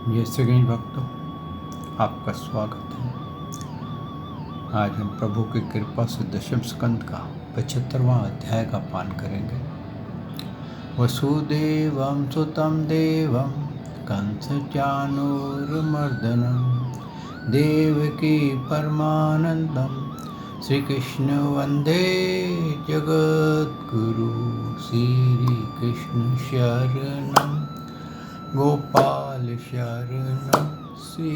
जय श्री गणेश भक्तों, आपका स्वागत है। आज हम प्रभु की कृपा से दशम स्कंद का 75वां अध्याय का पान करेंगे। वसुदेवं सुतं देवं कंसचाणूरमर्दनं देवकी परमानंदं श्री कृष्ण वंदे जगद्गुरु। श्री कृष्ण शरणं गोपाल शरणं श्री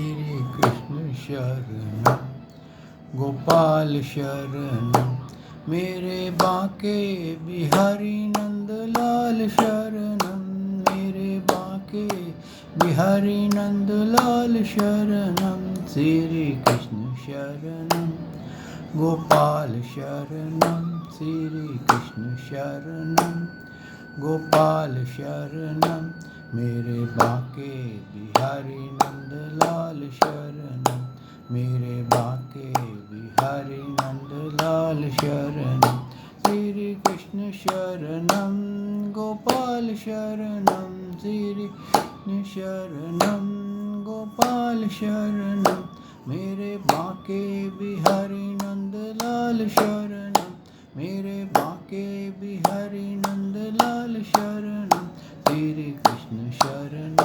कृष्ण शरणं गोपाल शरणं मेरे बांके बिहारी नंदलाल शरणं मेरे बांके बिहारी नंदलाल शरणं श्री कृष्ण शरणं गोपाल शरणं श्री कृष्ण शरणं गोपाल शरणं मेरे बांके बिहारी नंदलाल शरणं मेरे बांके बिहारी नंदलाल शरणं श्री कृष्ण शरणं गोपाल शरणं श्री कृष्ण शरणं गोपाल शरणं मेरे बांके बिहारी नंदलाल शरणं मेरे बांके बिहारी नंदलाल शरणं श्री कृष्ण शरणं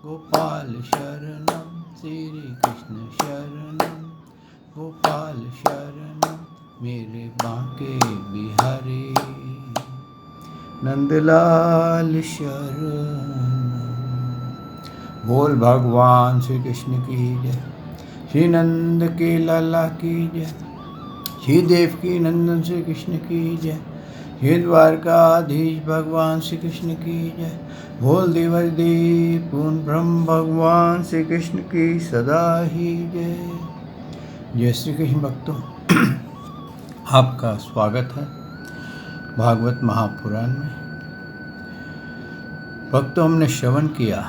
गोपाल शरणं श्री कृष्ण शरणं गोपाल शरणं मेरे बांके बिहारी नंदलाल शरणं। बोल भगवान श्री कृष्ण की जय, श्री नंद के लाला की जय, श्री देवकी नंदन श्री कृष्ण की जय, श्री द्वारकाधीश भगवान श्री कृष्ण की जय। बोल देवाधिदेव पूर्ण ब्रह्म भगवान श्री कृष्ण की सदा ही जय। जय श्री कृष्ण भक्तों, आपका स्वागत है भागवत महापुराण में। भक्तों, हमने श्रवण किया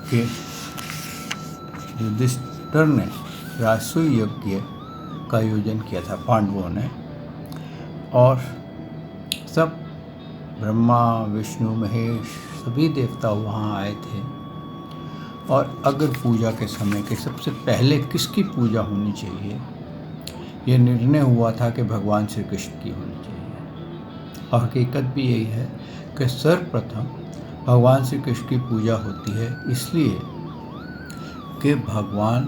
कि युधिष्ठिर ने राजसूय यज्ञ का आयोजन किया था पांडवों ने, और सब ब्रह्मा विष्णु महेश सभी देवता वहाँ आए थे। और अग्र पूजा के समय के सबसे पहले किसकी पूजा होनी चाहिए, ये निर्णय हुआ था कि भगवान श्री कृष्ण की होनी चाहिए। और हकीकत भी यही है कि सर्वप्रथम भगवान श्री कृष्ण की पूजा होती है, इसलिए कि भगवान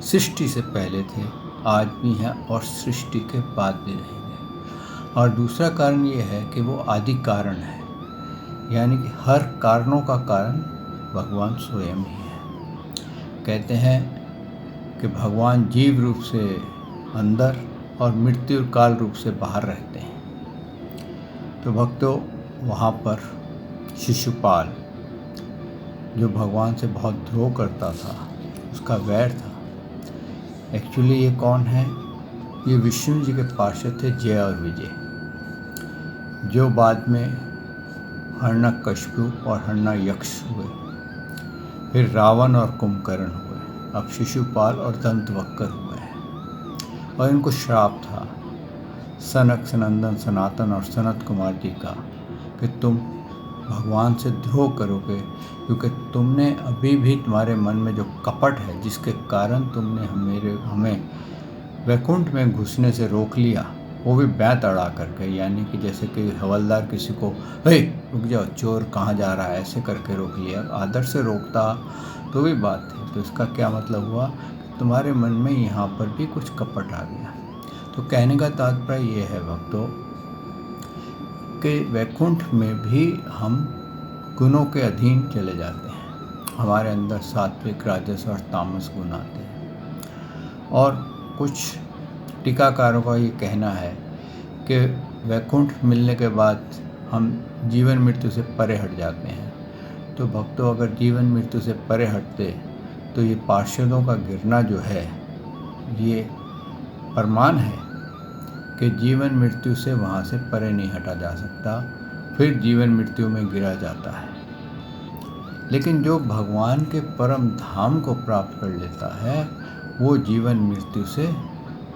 सृष्टि से पहले थे, आज भी हैं और सृष्टि के बाद भी रहेंगे। और दूसरा कारण ये है कि वो आदि कारण है, यानी कि हर कारणों का कारण भगवान स्वयं ही है। कहते हैं कि भगवान जीव रूप से अंदर और मृत्यु काल रूप से बाहर रहते हैं। तो भक्तों, वहाँ पर शिशुपाल जो भगवान से बहुत द्रोह करता था, उसका वैर था। एक्चुअली ये कौन है? ये विष्णु जी के पार्षद थे जय और विजय, जो बाद में हिरण्यकशिपु और हिरण्ययक्ष हुए, फिर रावण और कुंभकर्ण हुए, अब शिशुपाल और दंतवक्र हुए हैं। और इनको श्राप था सनक सनंदन सनातन और सनत कुमार जी का कि तुम भगवान से द्रोह करोगे, क्योंकि तुमने अभी भी तुम्हारे मन में जो कपट है, जिसके कारण तुमने हमें वैकुंठ में घुसने से रोक लिया, वो भी बैत अड़ा करके, यानी कि जैसे कि हवलदार किसी को हे रुक जाओ, चोर कहाँ जा रहा है, ऐसे करके रोक लिया। आदर से रोकता तो भी बात थी। तो इसका क्या मतलब हुआ? तुम्हारे मन में यहाँ पर भी कुछ कपट आ गया। तो कहने का तात्पर्य ये है भक्तों कि वैकुंठ में भी हम गुणों के अधीन चले जाते हैं। हमारे अंदर सात्विक, राजस और तामस गुण आते हैं। और कुछ टीकाकारों का ये कहना है कि वैकुंठ मिलने के बाद हम जीवन मृत्यु से परे हट जाते हैं। तो भक्तों, अगर जीवन मृत्यु से परे हटते तो ये पार्षदों का गिरना जो है, ये प्रमाण है कि जीवन मृत्यु से वहाँ से परे नहीं हटा जा सकता, फिर जीवन मृत्यु में गिरा जाता है। लेकिन जो भगवान के परम धाम को प्राप्त कर लेता है, वो जीवन मृत्यु से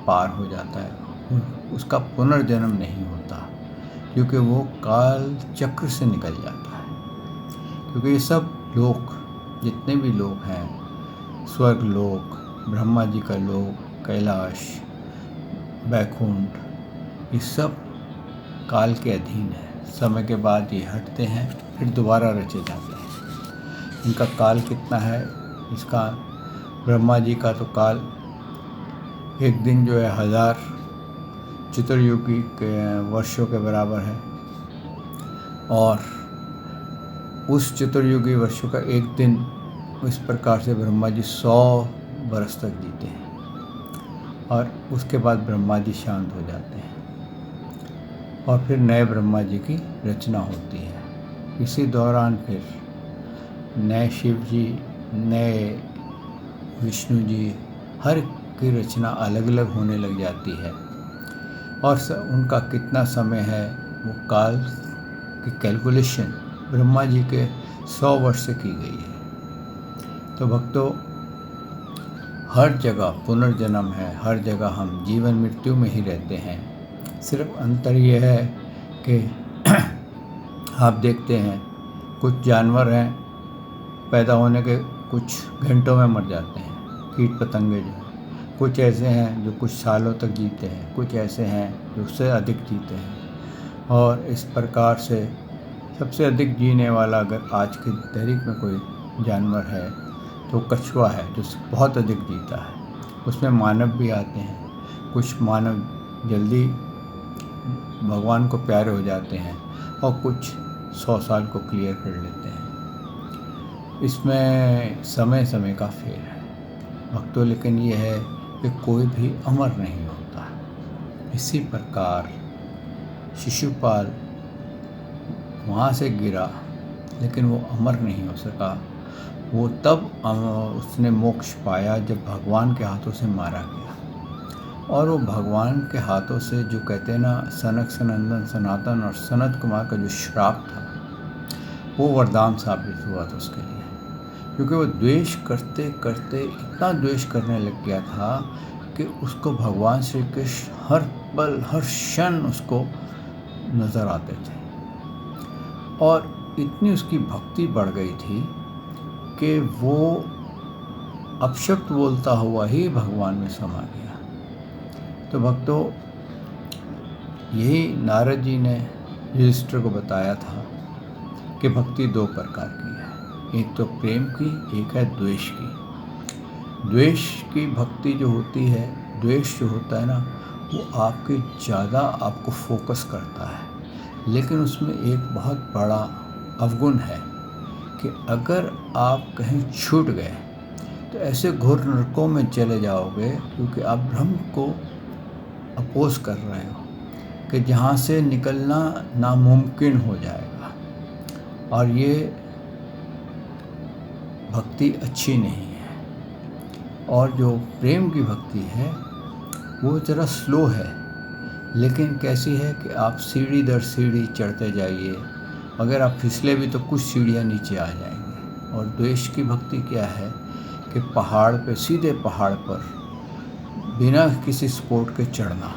पार हो जाता है, उसका पुनर्जन्म नहीं होता, क्योंकि वो काल चक्र से निकल जाता है। क्योंकि ये सब लोक जितने भी लोग हैं, स्वर्ग लोक, ब्रह्मा जी का लोक, कैलाश, बैकुंठ, ये सब काल के अधीन है। समय के बाद ये हटते हैं, फिर दोबारा रचे जाते हैं। इनका काल कितना है? इसका ब्रह्मा जी का तो काल एक दिन जो है 1000 चतुर्युगी के वर्षों के बराबर है, और उस चतुर्युगी वर्षों का एक दिन इस प्रकार से ब्रह्मा जी 100 बरस तक जीते हैं, और उसके बाद ब्रह्मा जी शांत हो जाते हैं और फिर नए ब्रह्मा जी की रचना होती है। इसी दौरान फिर नए शिव जी, नए विष्णु जी, हर की रचना अलग अलग होने लग जाती है, और उनका कितना समय है वो काल की कैलकुलेशन ब्रह्मा जी के 100 वर्ष से की गई है। तो भक्तों, हर जगह पुनर्जन्म है, हर जगह हम जीवन मृत्यु में ही रहते हैं। सिर्फ अंतर यह है कि आप देखते हैं कुछ जानवर हैं, पैदा होने के कुछ घंटों में मर जाते हैं, कीट पतंगे जो हैं। कुछ ऐसे हैं जो कुछ सालों तक जीते हैं, कुछ ऐसे हैं जो उससे अधिक जीते हैं। और इस प्रकार से सबसे अधिक जीने वाला अगर आज की तारीख में कोई जानवर है तो कछुआ है, जो बहुत अधिक जीता है। उसमें मानव भी आते हैं। कुछ मानव जल्दी भगवान को प्यारे हो जाते हैं और कुछ 100 साल को क्लियर कर लेते हैं। इसमें समय समय का फेर है भक्तों, लेकिन यह है कि कोई भी अमर नहीं होता। इसी प्रकार शिशुपाल वहाँ से गिरा, लेकिन वो अमर नहीं हो सका। वो तब उसने मोक्ष पाया जब भगवान के हाथों से मारा गया, और वो भगवान के हाथों से, जो कहते हैं ना, सनक सनंदन सनातन और सनत कुमार का जो श्राप था, वो वरदान साबित हुआ था उसके लिए। क्योंकि वो द्वेष करते करते इतना द्वेष करने लग गया था कि उसको भगवान श्री कृष्ण हर पल हर क्षण उसको नज़र आते थे, और इतनी उसकी भक्ति बढ़ गई थी कि वो अपशब्द बोलता हुआ ही भगवान में समा गया। तो भक्तों, यही नारद जी ने युधिष्ठिर को बताया था कि भक्ति 2 प्रकार की है, एक तो प्रेम की, एक है द्वेष की। द्वेष की भक्ति जो होती है, द्वेष जो होता है ना, वो आपके ज़्यादा आपको फोकस करता है, लेकिन उसमें एक बहुत बड़ा अवगुण है कि अगर आप कहीं छूट गए तो ऐसे घोर नरकों में चले जाओगे, क्योंकि आप ब्रह्म को अपोज कर रहे हो कि जहाँ से निकलना नामुमकिन हो जाएगा। और ये भक्ति अच्छी नहीं है। और जो प्रेम की भक्ति है वो ज़रा स्लो है, लेकिन कैसी है कि आप सीढ़ी दर सीढ़ी चढ़ते जाइए, अगर आप फिसले भी तो कुछ सीढ़ियाँ नीचे आ जाएंगे। और द्वेष की भक्ति क्या है कि पहाड़ पे, सीधे पहाड़ पर बिना किसी सपोर्ट के चढ़ना।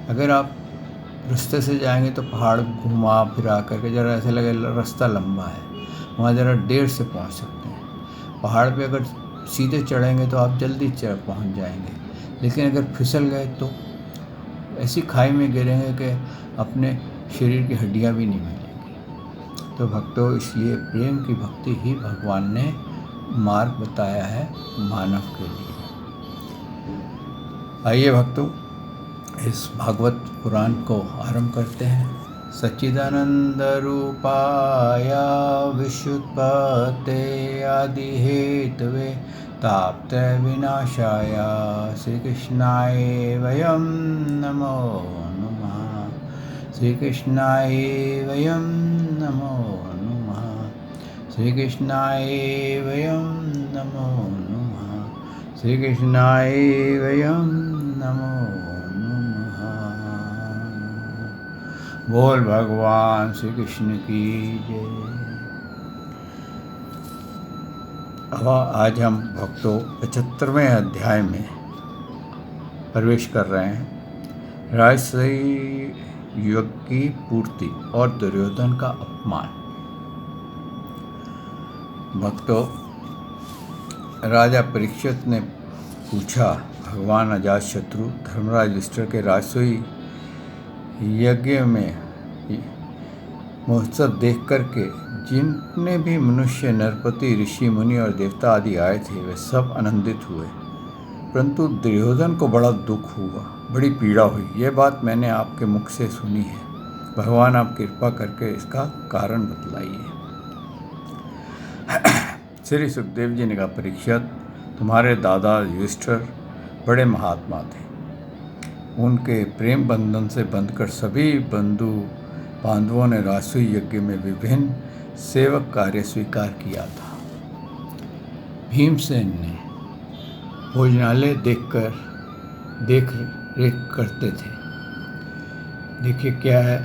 अगर आप रास्ते से जाएंगे तो पहाड़ घुमा फिरा करके ज़रा ऐसे लगे रास्ता लंबा है, वहाँ ज़रा देर से पहुँच सकते हैं। पहाड़ पे अगर सीधे चढ़ेंगे तो आप जल्दी पहुँच जाएंगे, लेकिन अगर फिसल गए तो ऐसी खाई में गिरेंगे कि अपने शरीर की हड्डियाँ भी नहीं मिलेंगी। तो भक्तों, इसलिए प्रेम की भक्ति ही भगवान ने मार्ग बताया है मानव के लिए। आइए भक्तों, इस भागवत पुराण को आरंभ करते हैं। सच्चिदानंद रूपाय विश्वोत्पत्ते आदि हेतवे तापत्रय विनाशाय श्री कृष्णाय वयं नमो नमः। श्री कृष्णाय वयं नमो नमः। श्री कृष्णाय वयं नमो नमः। श्री कृष्णाय वयं नमो नमः। बोल भगवान श्री कृष्ण की जय। अब आज हम भक्तों 75वें अध्याय में प्रवेश कर रहे हैं। राजसूय युग की पूर्ति और दुर्योधन का अपमान। भक्तों, राजा परीक्षित ने पूछा, भगवान अजातशत्रु धर्मराज युधिष्ठिर के राजसूय यज्ञ में महोत्सव देख करके जितने भी मनुष्य, नरपति, ऋषि, मुनि और देवता आदि आए थे वे सब आनंदित हुए, परंतु दुर्योधन को बड़ा दुख हुआ, बड़ी पीड़ा हुई। यह बात मैंने आपके मुख से सुनी है। भगवान आप कृपा करके इसका कारण बतलाइए। श्री सुखदेव जी ने कहा, परीक्षित, तुम्हारे दादा युधिष्ठिर बड़े महात्मा थे। उनके प्रेम बंधन से बंधकर सभी बंधु पांडवों ने राजसूय यज्ञ में विभिन्न सेवक कार्य स्वीकार किया था। भीमसेन ने भोजनालय देख रेख करते थे। देखिए क्या है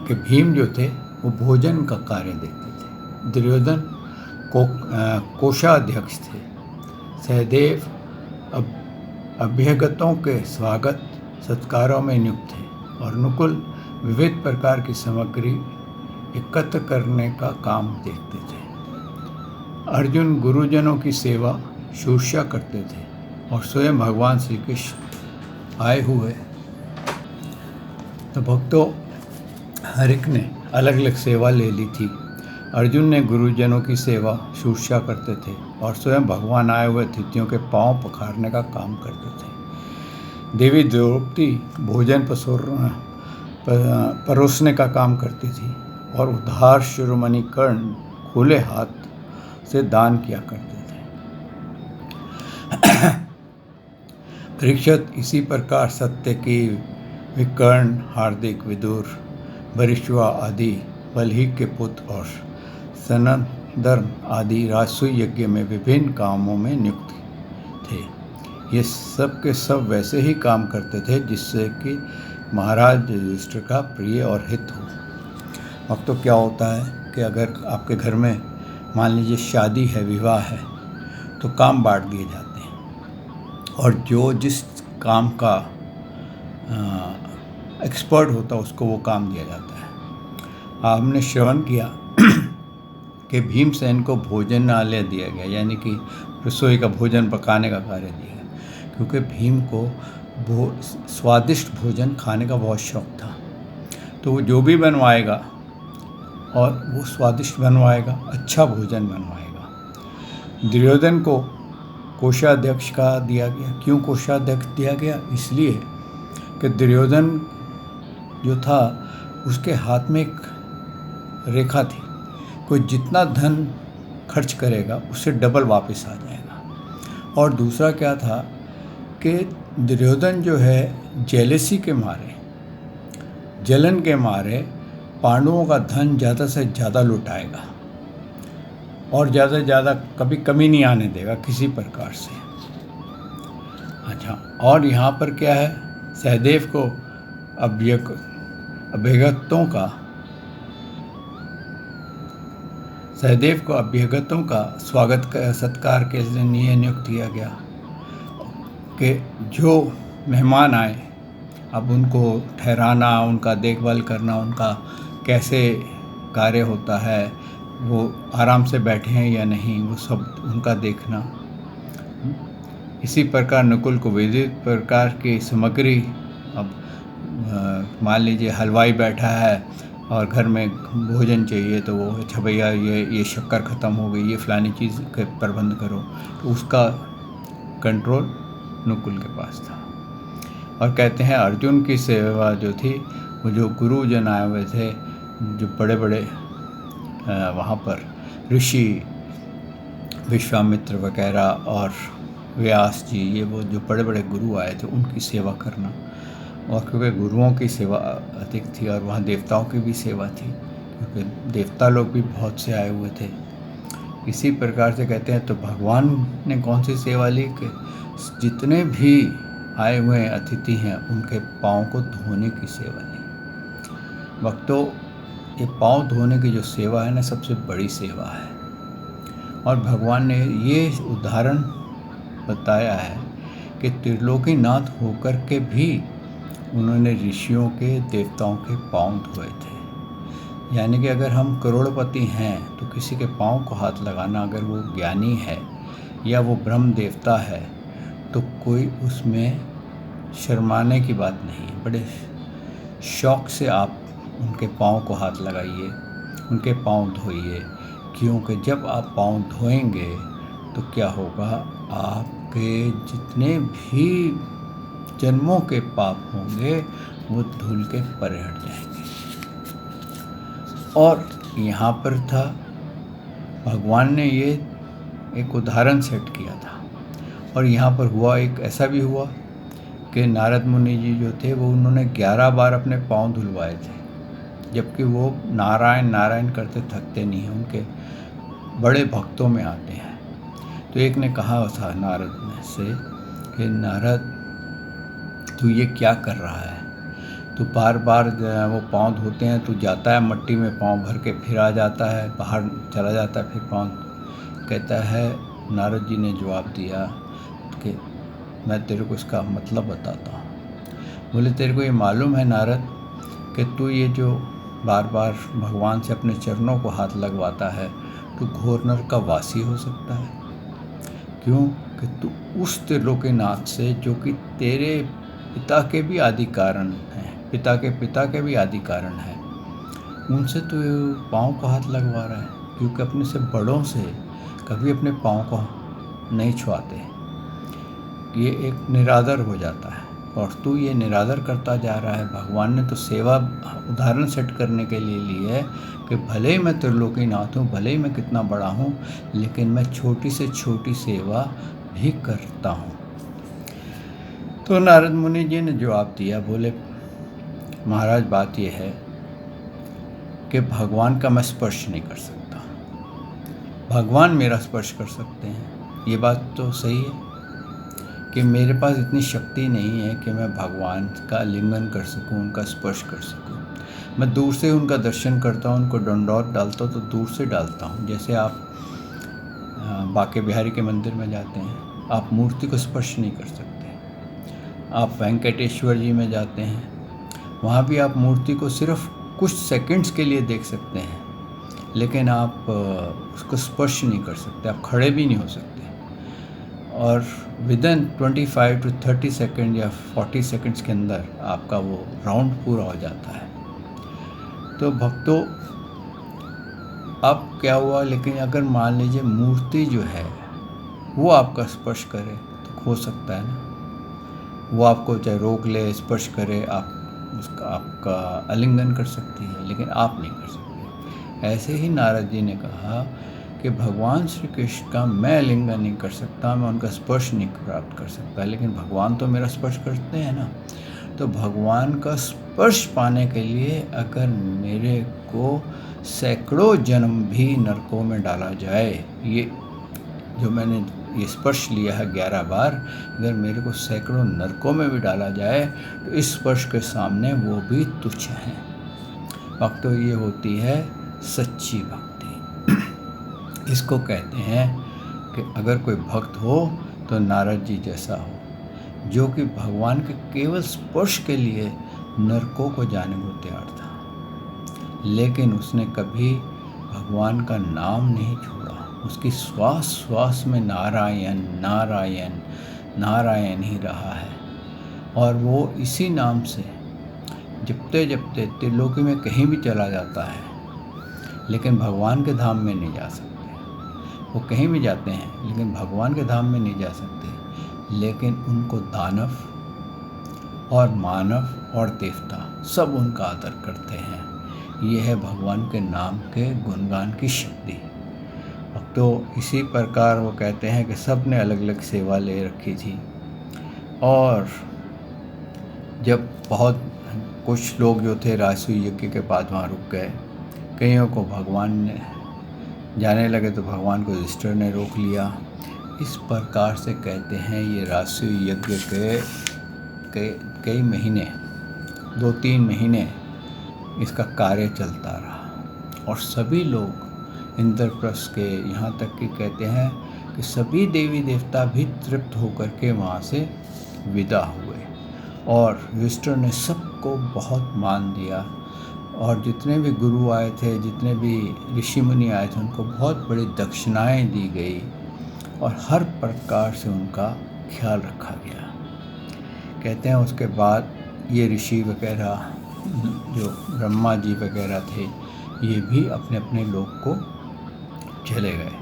कि भीम जो थे वो भोजन का कार्य देखते थे। दुर्योधन कोषाध्यक्ष थे। सहदेव अभ्यागतों के स्वागत सत्कारों में नियुक्त थे और नकुल विविध प्रकार की सामग्री एकत्र करने का काम देखते थे। अर्जुन गुरुजनों की सेवा शुश्रूषा करते थे और स्वयं भगवान श्री कृष्ण आए हुए तो भक्तों हर एक ने अलग अलग सेवा ले ली थी। अर्जुन ने गुरुजनों की सेवा शुश्रूषा करते थे और स्वयं भगवान आए हुए अतिथियों के पांव पखारने का काम करते थे। देवी द्रौपदी भोजन परोसने का काम करती थी और उधार शिरोमणि कर्ण खुले हाथ से दान किया करते थे। परीक्षित, इसी प्रकार सत्यकी, विकर्ण, हार्दिक, विदुर, वरिष्ठवा आदि, बल्ही के पुत्र और सनंदर्म आदि राजसूय यज्ञ में विभिन्न कामों में नियुक्त थे। ये सब के सब वैसे ही काम करते थे जिससे कि महाराज युधिष्ठिर का प्रिय और हित हो। अब तो क्या होता है कि अगर आपके घर में मान लीजिए शादी है, विवाह है, तो काम बांट दिए जाते हैं और जो जिस काम का एक्सपर्ट होता है उसको वो काम दिया जाता है। हमने श्रवण किया कि भीमसेन को भोजनालय दिया गया, यानी कि रसोई का भोजन पकाने का कार्य दिया गया, क्योंकि भीम को स्वादिष्ट भोजन खाने का बहुत शौक़ था। तो वो जो भी बनवाएगा और वो स्वादिष्ट बनवाएगा, अच्छा भोजन बनवाएगा। दुर्योधन को कोषाध्यक्ष का दिया गया। क्यों कोषाध्यक्ष दिया गया? इसलिए कि दुर्योधन जो था उसके हाथ में एक रेखा थी, कोई जितना धन खर्च करेगा उससे डबल वापस आ जाएगा। और दूसरा क्या था कि दुर्योधन जो है जेलेसी के मारे, जलन के मारे पांडवों का धन ज़्यादा से ज़्यादा लुटाएगा और ज़्यादा से ज़्यादा कभी कमी नहीं आने देगा किसी प्रकार से। अच्छा, और यहाँ पर क्या है, सहदेव को अभ्यागतों का स्वागत सत्कार के लिए नियुक्त किया गया कि जो मेहमान आए अब उनको ठहराना, उनका देखभाल करना, उनका कैसे कार्य होता है, वो आराम से बैठे हैं या नहीं, वो सब उनका देखना। इसी प्रकार नकुल को विविध प्रकार की सामग्री, अब मान लीजिए हलवाई बैठा है और घर में भोजन चाहिए तो वो, अच्छा भैया ये शक्कर ख़त्म हो गई, ये फलानी चीज़ का प्रबंध करो, तो उसका कंट्रोल नकुल के पास था। और कहते हैं अर्जुन की सेवा जो थी, वो जो गुरुजन आए हुए थे, जो बड़े बड़े वहाँ पर ऋषि विश्वामित्र वगैरह और व्यास जी, ये वो जो बड़े बड़े गुरु आए थे उनकी सेवा करना। और क्योंकि गुरुओं की सेवा अधिक थी और वहाँ देवताओं की भी सेवा थी, क्योंकि देवता लोग भी बहुत से आए हुए थे। इसी प्रकार से कहते हैं तो भगवान ने कौन सी सेवा ली कि जितने भी आए हुए अतिथि हैं उनके पाँव को धोने की सेवा ली। भक्तों, ये पाँव धोने की जो सेवा है ना, सबसे बड़ी सेवा है। और भगवान ने ये उदाहरण बताया है कि त्रिलोकीनाथ होकर के भी उन्होंने ऋषियों के, देवताओं के पाँव धोए थे। यानी कि अगर हम करोड़पति हैं तो किसी के पाँव को हाथ लगाना, अगर वो ज्ञानी है या वो ब्रह्म देवता है, तो कोई उसमें शर्माने की बात नहीं है। बड़े शौक़ से आप उनके पाँव को हाथ लगाइए, उनके पाँव धोइए, क्योंकि जब आप पाँव धोएंगे तो क्या होगा, आपके जितने भी जन्मों के पाप होंगे वो धुल के परे हट जाएंगे। और यहाँ पर था, भगवान ने ये एक उदाहरण सेट किया था। और यहाँ पर हुआ, एक ऐसा भी हुआ कि नारद मुनि जी जो थे वो उन्होंने 11 बार अपने पाँव धुलवाए थे, जबकि वो नारायण नारायण करते थकते नहीं हैं, उनके बड़े भक्तों में आते हैं। तो एक ने कहा था नारद में से कि नारद, तू ये क्या कर रहा है? तू बार बार वो पाँव धोते हैं, तू जाता है मट्टी में पाँव भर के, फिर आ जाता है, बाहर चला जाता है, फिर पाँव। कहता है, नारद जी ने जवाब दिया कि मैं तेरे को इसका मतलब बताता हूँ। बोले, तेरे को ये मालूम है नारद कि तू ये जो बार बार भगवान से अपने चरणों को हाथ लगवाता है, तो घोर नरक का वासी हो सकता है। क्यों? कि तू उस त्रिलोकीनाथ से, जो कि तेरे पिता के भी आदि कारण हैं, पिता के पिता के भी आदि कारण हैं, उनसे तो पाँव का हाथ लगवा रहा है। क्योंकि अपने से बड़ों से कभी अपने पाँव को नहीं छुआते, ये एक निरादर हो जाता है। और तू ये निरादर करता जा रहा है। भगवान ने तो सेवा उदाहरण सेट करने के लिए ली है कि भले ही मैं त्रिलोकीनाथ हूँ, भले ही मैं कितना बड़ा हूँ, लेकिन मैं छोटी से छोटी सेवा भी करता हूँ। तो नारद मुनि जी ने जवाब दिया, बोले, महाराज बात यह है कि भगवान का मैं स्पर्श नहीं कर सकता, भगवान मेरा स्पर्श कर सकते हैं। ये बात तो सही है कि मेरे पास इतनी शक्ति नहीं है कि मैं भगवान का लिंगन कर सकूं, उनका स्पर्श कर सकूं। मैं दूर से उनका दर्शन करता हूं, उनको दंडौत डालता हूं तो दूर से डालता हूं। जैसे आप बांके बिहारी के मंदिर में जाते हैं, आप मूर्ति को स्पर्श नहीं कर सकते। आप वेंकटेश्वर जी में जाते हैं, वहाँ भी आप मूर्ति को सिर्फ कुछ सेकंड्स के लिए देख सकते हैं, लेकिन आप उसको स्पर्श नहीं कर सकते, आप खड़े भी नहीं हो सकते। और विदिन 25 to 30 सेकेंड या 40 सेकेंड्स के अंदर आपका वो राउंड पूरा हो जाता है। तो भक्तों, अब क्या हुआ, लेकिन अगर मान लीजिए मूर्ति जो है वो आपका स्पर्श करे तो हो सकता है ना, वो आपको चाहे रोक ले, स्पर्श करे, आप उसका आपका आलिंगन कर सकती है, लेकिन आप नहीं कर सकते। ऐसे ही नारद जी ने कहा कि भगवान श्री कृष्ण का मैं आलिंगन नहीं कर सकता, मैं उनका स्पर्श नहीं प्राप्त कर सकता, लेकिन भगवान तो मेरा स्पर्श करते हैं ना। तो भगवान का स्पर्श पाने के लिए अगर मेरे को सैकड़ों जन्म भी नरकों में डाला जाए, ये जो मैंने ये स्पर्श लिया है 11 बार, अगर मेरे को सैकड़ों नरकों में भी डाला जाए तो इस स्पर्श के सामने वो भी तुच्छ हैं। भक्तों, ये होती है सच्ची भक्ति। इसको कहते हैं कि अगर कोई भक्त हो तो नारद जी जैसा हो, जो कि भगवान के केवल स्पर्श के लिए नरकों को जाने को तैयार था, लेकिन उसने कभी भगवान का नाम नहीं छोड़ा। उसकी श्वास श्वास में नारायण नारायण नारायण ही रहा है, और वो इसी नाम से जपते जपते त्रिलोकी में कहीं भी चला जाता है, लेकिन भगवान के धाम में नहीं जा सकते। वो कहीं भी जाते हैं लेकिन भगवान के धाम में नहीं जा सकते, लेकिन उनको दानव और मानव और देवता सब उनका आदर करते हैं। ये है भगवान के नाम के गुणगान की शक्ति। तो इसी प्रकार वो कहते हैं कि सब ने अलग अलग सेवा ले रखी थी, और जब बहुत कुछ लोग जो थे राजसूय यज्ञ के बाद वहाँ रुक गए, कईयों को भगवान ने जाने लगे तो भगवान को युधिष्ठिर ने रोक लिया। इस प्रकार से कहते हैं ये राजसूय यज्ञ के कई महीने, 2-3 महीने इसका कार्य चलता रहा, और सभी लोग इंद्रप्रस्थ के, यहाँ तक कि कहते हैं कि सभी देवी देवता भी तृप्त होकर के वहाँ से विदा हुए, और युधिष्ठिर ने सबको बहुत मान दिया और जितने भी गुरु आए थे, जितने भी ऋषि मुनि आए थे, उनको बहुत बड़ी दक्षिणाएं दी गई और हर प्रकार से उनका ख्याल रखा गया। कहते हैं उसके बाद ये ऋषि वगैरह जो ब्रह्मा जी वगैरह थे, ये भी अपने अपने लोक को चले गए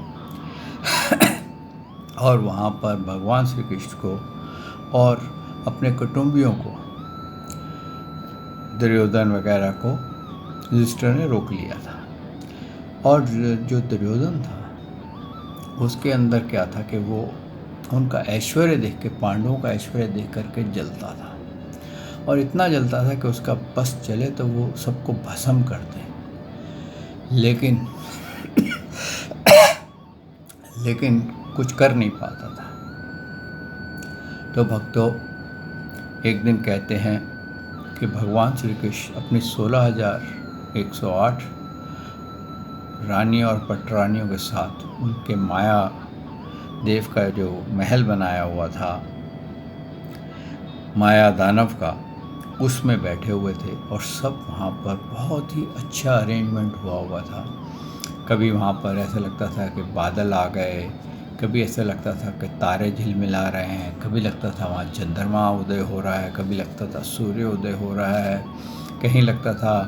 और वहाँ पर भगवान श्री कृष्ण को और अपने कुटुंबियों को, दुर्योधन वगैरह को युधिष्ठिर ने रोक लिया था। और जो दुर्योधन था उसके अंदर क्या था कि वो उनका ऐश्वर्य देख के, पांडवों का ऐश्वर्य देख करके जलता था और इतना जलता था कि उसका बस चले तो वो सबको भस्म कर दे, लेकिन कुछ कर नहीं पाता था। तो भक्तों, एक दिन कहते हैं कि भगवान श्री कृष्ण अपनी 16,108 रानी और पटरानियों के साथ उनके माया देव का जो महल बनाया हुआ था, माया दानव का, उसमें बैठे हुए थे और सब वहाँ पर बहुत ही अच्छा अरेंजमेंट हुआ था। कभी वहाँ पर ऐसा लगता था कि बादल आ गए, कभी ऐसा लगता था कि तारे झिलमिला रहे हैं, कभी लगता था वहाँ चंद्रमा उदय हो रहा है, कभी लगता था सूर्य उदय हो रहा है, कहीं लगता था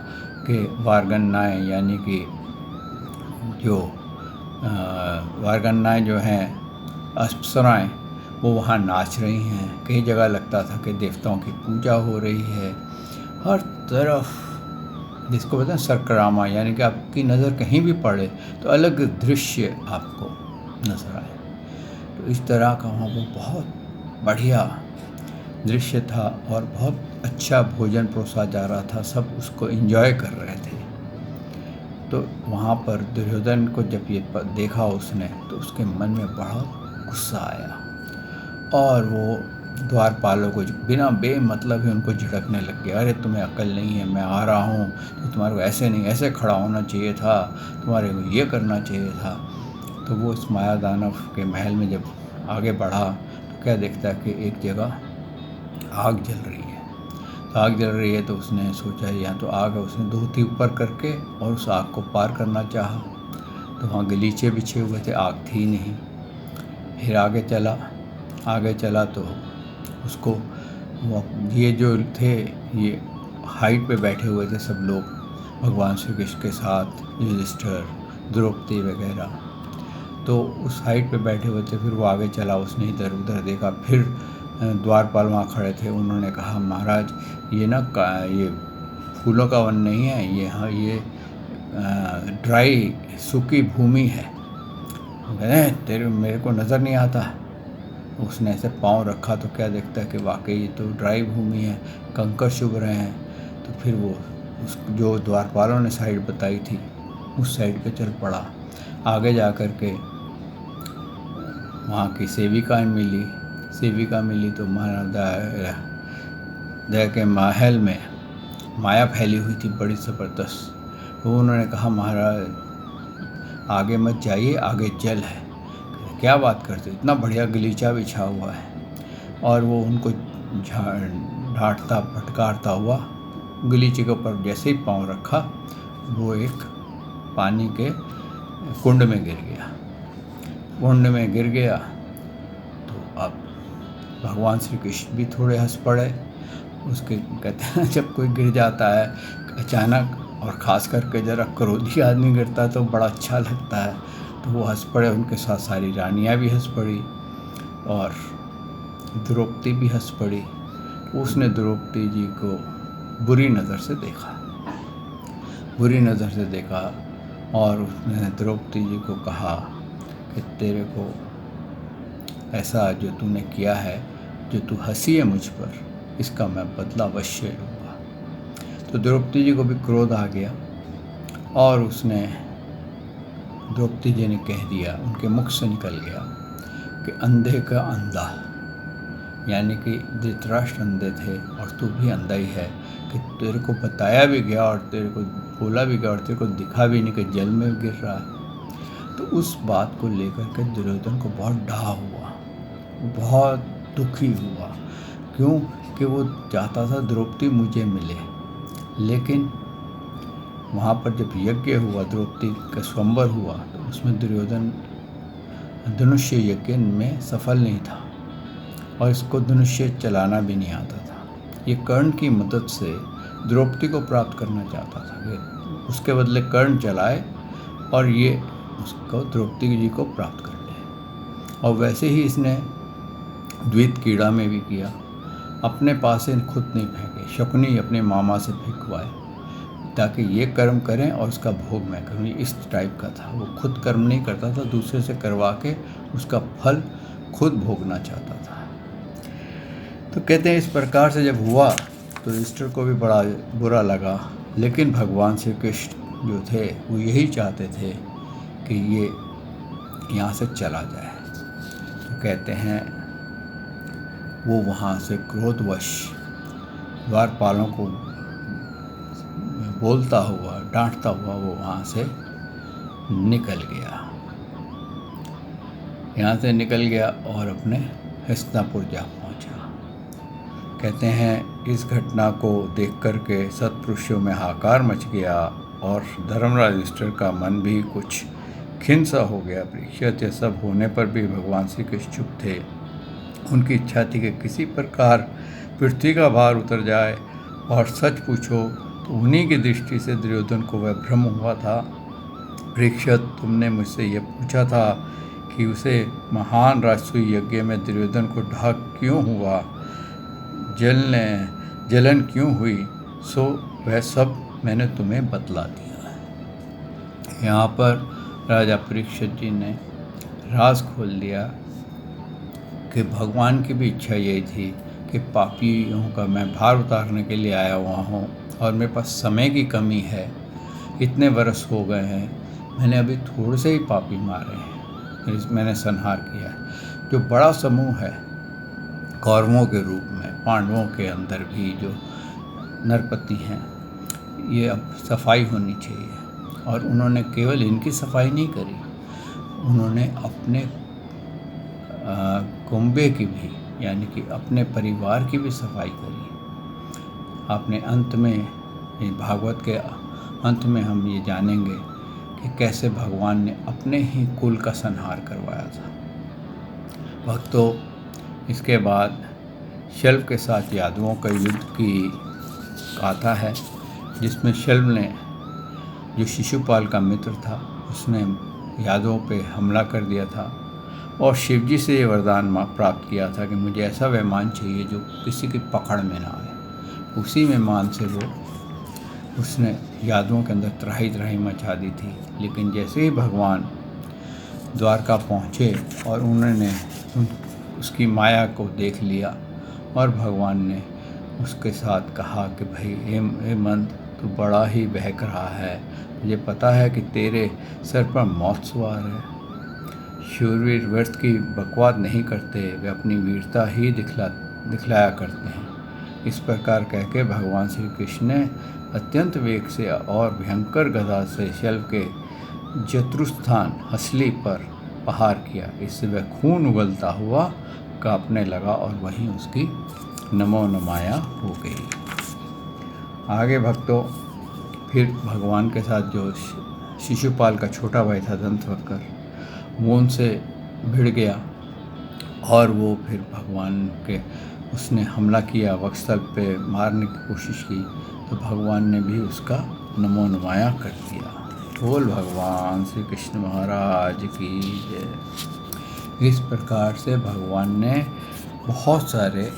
कि वारगन्नाएँ यानी कि जो वारगन्नाएँ जो हैं, अप्सराएँ, वो वहाँ नाच रही हैं। कई जगह लगता था कि देवताओं की पूजा हो रही है। हर तरफ जिसको कहते हैं सरकरामा, यानी कि आपकी नज़र कहीं भी पड़े तो अलग दृश्य आपको नज़र आए। तो इस तरह का वहाँ पर बहुत बढ़िया दृश्य था और बहुत अच्छा भोजन परोसा जा रहा था, सब उसको एंजॉय कर रहे थे। तो वहाँ पर दुर्योधन को जब ये देखा उसने, तो उसके मन में बड़ा गुस्सा आया और वो द्वारपालों को बिना बेमतलब ही उनको झिड़कने लग गया। अरे तुम्हें अक्ल नहीं है, मैं आ रहा हूँ तो तुम्हारे को ऐसे नहीं, ऐसे खड़ा होना चाहिए था, तुम्हारे को ये करना चाहिए था। तो वो उस माया दानव के महल में जब आगे बढ़ा तो क्या देखता कि एक जगह आग जल रही है। तो आग जल रही है तो उसने सोचा यहाँ तो आग है, उसने धोती ऊपर करके और उस आग को पार करना चाहा। तो वहाँ गलीचे बिछे हुए थे, आग थी नहीं। फिर आगे चला तो उसको ये जो थे, ये हाइट पे बैठे हुए थे सब लोग, भगवान श्री कृष्ण के साथ युधिष्ठिर, द्रौपदी वगैरह। तो उस हाइट पे बैठे हुए थे। फिर वो आगे चला, उसने इधर उधर देखा। फिर द्वारपाल वहाँ खड़े थे, उन्होंने कहा महाराज ये फूलों का वन नहीं है, ये ड्राई सूखी भूमि है। मेरे को नज़र नहीं आता। उसने ऐसे पाँव रखा तो क्या देखता है कि वाकई ये तो ड्राई भूमि है, कंकड़ चुभ रहे हैं। तो फिर वो उस जो द्वारपालों ने साइड बताई थी उस साइड पे चल पड़ा। आगे जा कर के वहाँ की सेविका मिली तो महाराज के महल में माया फैली हुई थी बड़ी ज़बरदस्त। तो उन्होंने कहा महाराज आगे मत जाइए, आगे जल है। क्या बात करते, इतना बढ़िया गलीचा बिछा हुआ है। और वो उनको ढांढता फटकारता हुआ गलीचे के ऊपर जैसे ही पाँव रखा, वो एक पानी के कुंड में गिर गया। तो अब भगवान श्री कृष्ण भी थोड़े हंस पड़े। उसके कहते हैं जब कोई गिर जाता है अचानक, और ख़ास करके ज़रा क्रोधी आदमी गिरता है तो बड़ा अच्छा लगता है। तो वो हंस पड़े, उनके साथ सारी रानियाँ भी हंस पड़ी और द्रौपदी भी हंस पड़ी। उसने द्रौपदी जी को बुरी नज़र से देखा और उसने द्रौपदी जी को कहा कि तेरे को ऐसा जो तूने किया है, जो तू हंसी है मुझ पर, इसका मैं बदला अवश्य लूँगा। तो द्रौपदी जी को भी क्रोध आ गया और उसने द्रौपदी जी ने कह दिया, उनके मुख से निकल गया कि अंधे का अंधा, यानी कि धृतराष्ट्र अंधे थे और तू भी अंधा ही है, कि तेरे को बताया भी गया और तेरे को बोला भी गया और तेरे को दिखा भी नहीं कि जल में गिर रहा है। तो उस बात को लेकर के दुर्योधन को बहुत डाह हुआ, बहुत दुखी हुआ। क्यों कि वो चाहता था द्रौपदी मुझे मिले, लेकिन वहाँ पर जब यज्ञ हुआ, द्रौपदी का स्वयंवर हुआ, तो उसमें दुर्योधन धनुष्य यज्ञ में सफल नहीं था और इसको धनुष्य चलाना भी नहीं आता था। ये कर्ण की मदद से द्रौपदी को प्राप्त करना चाहता था कि उसके बदले कर्ण चलाए और ये उसको द्रौपदी जी को प्राप्त कर ले। और वैसे ही इसने द्वित क्रीड़ा में भी किया। अपने पास से खुद नहीं फेंके, शकुनी अपने मामा से फेंकवाए ताकि ये कर्म करें और उसका भोग मैं करूँ। इस टाइप का था। वो खुद कर्म नहीं करता था, दूसरे से करवा के उसका फल खुद भोगना चाहता था। तो कहते हैं इस प्रकार से जब हुआ तो युधिष्ठिर को भी बड़ा बुरा लगा, लेकिन भगवान श्री कृष्ण जो थे वो यही चाहते थे कि ये यहाँ से चला जाए। तो कहते हैं वो वहाँ से क्रोधवश द्वारपालों को बोलता हुआ, डांटता हुआ वो वहाँ से निकल गया। यहाँ से निकल गया और अपने हस्तिनापुर जा पहुँचा। कहते हैं इस घटना को देख कर के सत्पुरुषों में हाहाकार मच गया और धर्मराज युधिष्ठिर का मन भी कुछ खिन्न सा हो गया। परीक्षित यह सब होने पर भी भगवान श्री कृष्ण चुप थे। उनकी इच्छा थी कि किसी प्रकार पृथ्वी का भार उतर जाए। और सच पूछो तो उन्हीं की दृष्टि से दुर्योधन को वह भ्रम हुआ था। परीक्षित, तुमने मुझसे यह पूछा था कि उसे महान राजसूय यज्ञ में दुर्योधन को ढाक क्यों हुआ, जलन क्यों हुई, सो वह सब मैंने तुम्हें बतला दिया है। यहाँ पर राजा परीक्षित जी ने राज खोल दिया कि भगवान की भी इच्छा यही थी कि पापियों का मैं भार उतारने के लिए आया हुआ हूँ और मेरे पास समय की कमी है। इतने वर्ष हो गए हैं, मैंने अभी थोड़े से ही पापी मारे हैं, मैंने संहार किया है। जो बड़ा समूह है कौरवों के रूप में, पांडवों के अंदर भी जो नरपति हैं, ये अब सफाई होनी चाहिए। और उन्होंने केवल इनकी सफाई नहीं करी, उन्होंने अपने कुंबे की भी, यानी कि अपने परिवार की भी सफाई करी। आपने अंत में, भागवत के अंत में हम ये जानेंगे कि कैसे भगवान ने अपने ही कुल का संहार करवाया था। भक्तों, इसके बाद शल्य के साथ यादवों का युद्ध की गाथा है, जिसमें शल्य ने, जो शिशुपाल का मित्र था, उसने यादवों पे हमला कर दिया था और शिवजी से ये वरदान प्राप्त किया था कि मुझे ऐसा वैमान चाहिए जो किसी की पकड़ में ना आए। उसी में मान से उसने यादवों के अंदर त्राही त्राही मचा दी थी। लेकिन जैसे ही भगवान द्वारका पहुँचे और उन्होंने उसकी माया को देख लिया और भगवान ने उसके साथ कहा कि भाई हे मंद, तू बड़ा ही बहक रहा है, मुझे पता है कि तेरे सर पर मौत सवार है। शूरवीर व्यर्थ की बकवाद नहीं करते, वे अपनी वीरता ही दिखलाया करते हैं। इस प्रकार कह के भगवान श्री कृष्ण ने अत्यंत वेग से और भयंकर गदा से शल्य के जत्रुस्थान हसली पर प्रहार किया। इससे वह खून उगलता हुआ कांपने लगा और वहीं उसकी नमो नमाया हो गई। आगे भक्तों, फिर भगवान के साथ जो शिशुपाल का छोटा भाई था दंतवक्र, वो उनसे भिड़ गया और वो फिर भगवान के उसने हमला किया, वक्षस्थल पे मारने की कोशिश की, तो भगवान ने भी उसका नमो नमाया कर दिया। बोल भगवान श्री कृष्ण महाराज की जय। इस प्रकार से भगवान ने बहुत सारे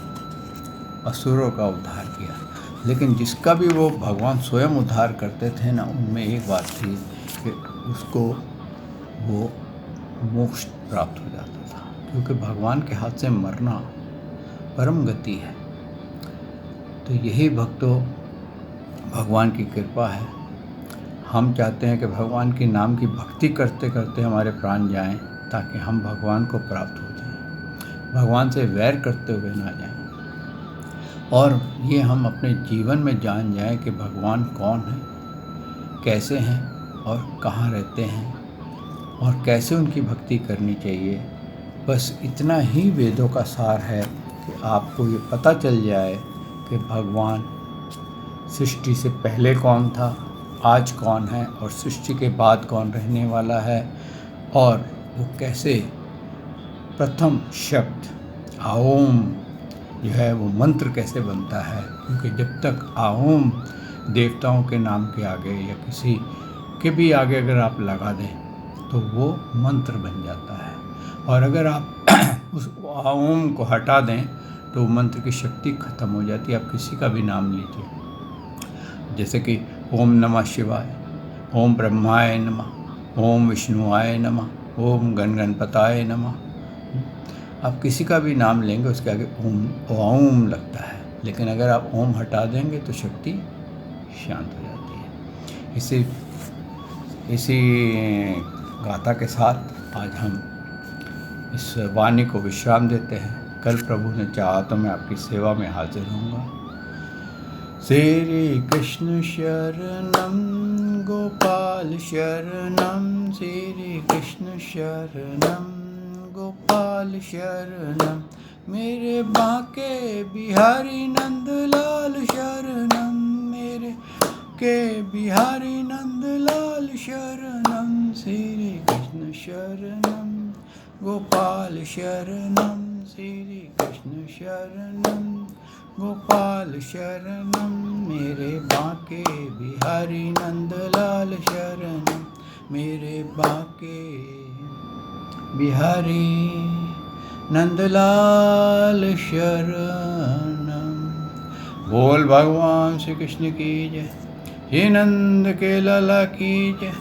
असुरों का उद्धार किया, लेकिन जिसका भी वो भगवान स्वयं उद्धार करते थे ना, उनमें एक बात थी कि उसको वो मोक्ष प्राप्त हो जाता था, क्योंकि भगवान के हाथ से मरना परम गति है। तो यही भक्तों भगवान की कृपा है। हम चाहते हैं कि भगवान के नाम की भक्ति करते करते हमारे प्राण जाएं, ताकि हम भगवान को प्राप्त हो जाएं, भगवान से वैर करते हुए ना जाएं, और ये हम अपने जीवन में जान जाएं कि भगवान कौन है, कैसे हैं और कहाँ रहते हैं और कैसे उनकी भक्ति करनी चाहिए। बस इतना ही वेदों का सार है कि आपको ये पता चल जाए कि भगवान सृष्टि से पहले कौन था आज कौन है और सृष्टि के बाद कौन रहने वाला है, और वो कैसे प्रथम शब्द आओम जो है वो मंत्र कैसे बनता है। क्योंकि जब तक आओम देवताओं के नाम के आगे या किसी के भी आगे अगर आप लगा दें तो वो मंत्र बन जाता है, और अगर आप उस ओम को हटा दें तो मंत्र की शक्ति खत्म हो जाती है। आप किसी का भी नाम लीजिए, जैसे कि ओम नमः शिवाय, ओम ब्रह्माय नमः, ओम विष्णुआय नमः, ओम गणगणपताय नमः। आप किसी का भी नाम लेंगे उसके आगे ओम लगता है, लेकिन अगर आप ओम हटा देंगे तो शक्ति शांत हो जाती है। इसी गाथा के साथ आज हम इस वाणी को विश्राम देते हैं। कल प्रभु ने चाहा तो मैं आपकी सेवा में हाजिर होऊंगा। श्री कृष्ण शरणम गोपाल शरणम, श्री कृष्ण शरणम गोपाल शरणम, मेरे बांके बिहारी नंदलाल शरणम, मेरे के बिहारी नंदलाल शरणम। श्री कृष्ण शरणम गोपाल शरणम, श्री कृष्ण शरणम गोपाल शरणम, मेरे बांके बिहारी नंदलाल शरणम, मेरे बांके बिहारी नंदलाल शरणम। बोल भगवान श्री कृष्ण की जय, हे नंद के लाला की जय,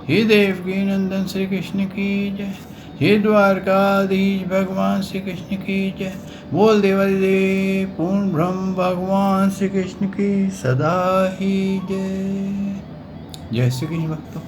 हे देवकी नंदन श्री कृष्ण की जय, हे द्वारकाधीश भगवान श्री कृष्ण की जय। बोल देवादिदेव पूर्ण ब्रह्म भगवान श्री कृष्ण की सदा ही जय। जय श्री कृष्ण भक्तों।